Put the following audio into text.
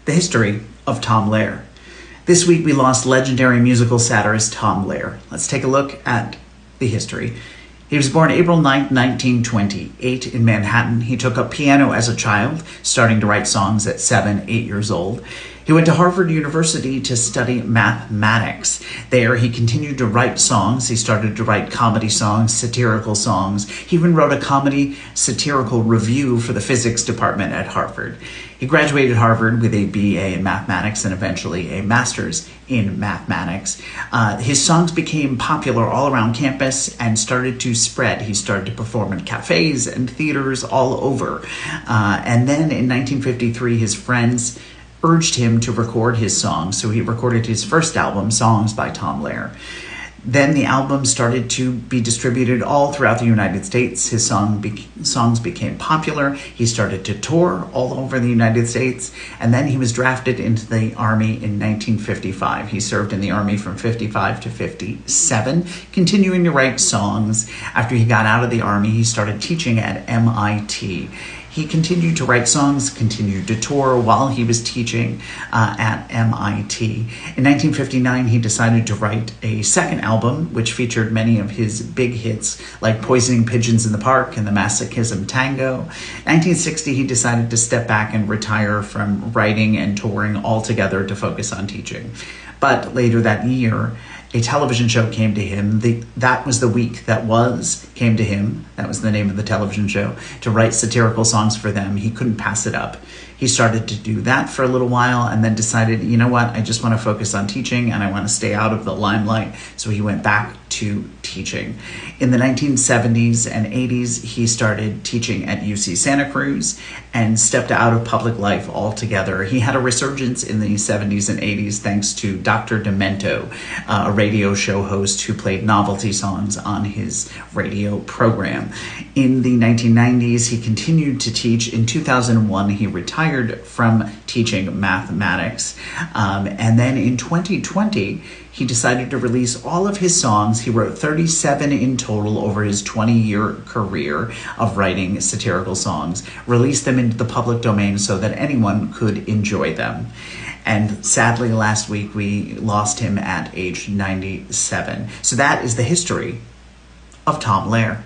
the history of Tom Lehrer. This week we lost legendary musical satirist Tom Lehrer. Let's take a look at the history. He was born April 9, 1928 in Manhattan. He took up piano as a child, starting to write songs at 7, 8 years old. He went to Harvard University to study mathematics. There, he continued to write songs. He started to write comedy songs, satirical songs. He even wrote a comedy satirical review for the physics department at Harvard. He graduated Harvard with a BA in mathematics and eventually a master's in mathematics. His songs became popular all around campus and started to spread. He started to perform in cafes and theaters all over. And then in 1953, his friends urged him to record his songs, so he recorded his first album, Songs by Tom Lehrer. Then the album started to be distributed all throughout the United States. His songs became popular. He started to tour all over the United States, and then he was drafted into the Army in 1955. He served in the Army from 55 to 57, continuing to write songs. After he got out of the Army, he started teaching at MIT. He continued to write songs, continued to tour while he was teaching at MIT. In 1959, he decided to write a second album, which featured many of his big hits, like Poisoning Pigeons in the Park and the Masochism Tango. In 1960, he decided to step back and retire from writing and touring altogether to focus on teaching. But later that year, a television show came to him. That Was the Week That Was came to him. That was the name of the television show, to write satirical songs for them. He couldn't pass it up. He started to do that for a little while and then decided, you know what, I just want to focus on teaching and I want to stay out of the limelight. So he went back to teaching. In the 1970s and 80s, he started teaching at UC Santa Cruz and stepped out of public life altogether. He had a resurgence in the 70s and 80s thanks to Dr. Demento, a radio show host who played novelty songs on his radio program. In the 1990s, he continued to teach. In 2001, he retired from teaching mathematics. And then in 2020, he decided to release all of his songs. He wrote 37 in total over his 20-year career of writing satirical songs, released them into the public domain so that anyone could enjoy them. And sadly, last week, we lost him at age 97. So that is the history of Tom Lehrer.